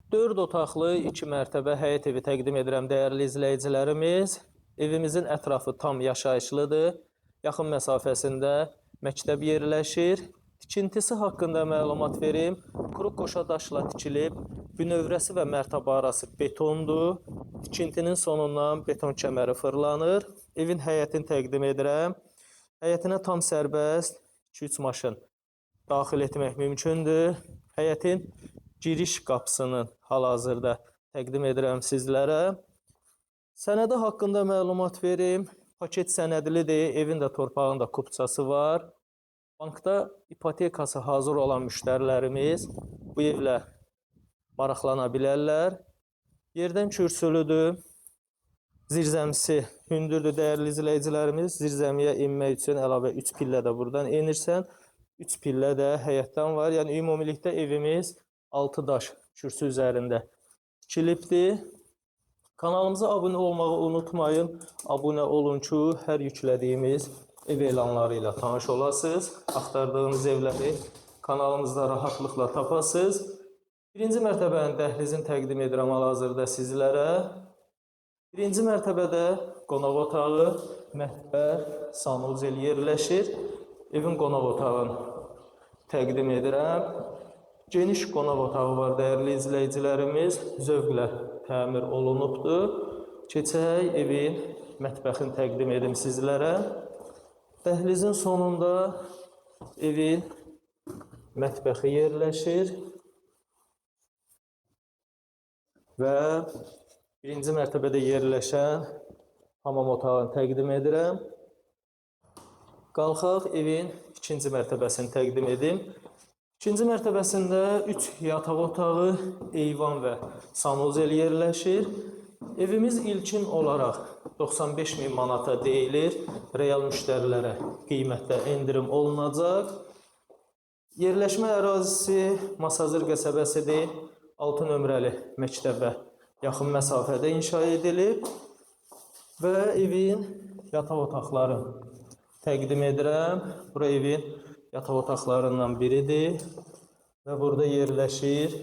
4 otaqlı 2 mərtəbə həyət evi təqdim edirəm dəyərli izləyicilərimiz. Evimizin ətrafı tam yaşayışlıdır. Yaxın məsafəsində məktəb yerləşir. Tikintisi haqqında məlumat verim. Quru qoşa daşla tikilib, bünövrəsi və mərtəbə arası betondur. Tikintinin sonundan beton kəməri fırlanır. Evin həyətini təqdim edirəm. Həyətinə tam sərbəst 2-3 maşın daxil etmək mümkündür. Həyətin giriş qapısının hal-hazırda təqdim edirəm sizlərə. Sənədi haqqında məlumat verim. Paket sənədlidir, evin də torpağın da kupçası var. Bankda ipotekası hazır olan müştərilərimiz bu evlə maraqlana bilərlər. Yerdən kürsülüdür. Zirzəmisi hündürdür dəyərli izləyicilərimiz. Zirzəmiyə enmək üçün əlavə 3 pillə də buradan enirsən. 3 pillə də həyətdən var. Yəni ümumilikdə evimiz 6 daş kürsü üzərində tikilibdir. Kanalımıza abunə olmağı unutmayın. Abunə olun ki, hər yüklədiyimiz ev elanları ilə tanış olasınız. Axtardığınız evləri kanalımızda rahatlıqla tapasınız. Birinci mərtəbənin dəhlizini təqdim edirəm hal-hazırda sizlərə. Birinci mərtəbədə qonaq otağı, mətbəx, sanuzel yerləşir. Evin qonaq otağını təqdim edirəm. Geniş qonaq otağı var dəyərli izləyicilərimiz. Zövqlə təmir olunubdur. Keçək evin mətbəxini təqdim edim sizlərə. Dəhlizin sonunda evin mətbəxi yerləşir. Və birinci mərtəbədə yerləşən hamam otağını təqdim edirəm. Qalxaq evin ikinci mərtəbəsini təqdim edim. İkinci mərtəbəsində 3 yataq otağı, eyvan və sanuzel yerləşir. Evimiz ilkin olaraq 95.000 manata deyilir. Real müştərilərə qiymətdə endirim olunacaq. Yerləşmə ərazisi Masazır qəsəbəsidir. 6 nömrəli məktəbə yaxın məsafədə inşa edilib. Və evin yataq otaqları təqdim edirəm. Bura evin yataq otaqlarından biridir. Və burada yerləşir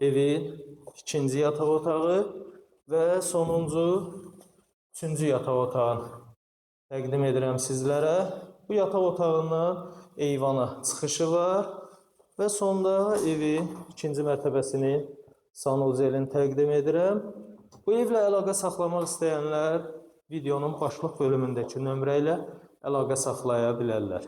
evin ikinci yataq otağı və sonuncu üçüncü yataq otağını təqdim edirəm sizlərə. Bu yataq otağından eyvana çıxışı var. Və sonda evin ikinci mərtəbəsinin sanuzelini təqdim edirəm. Bu evlə əlaqə saxlamaq istəyənlər videonun başlıq bölümündəki nömrə ilə əlaqə saxlaya bilərlər.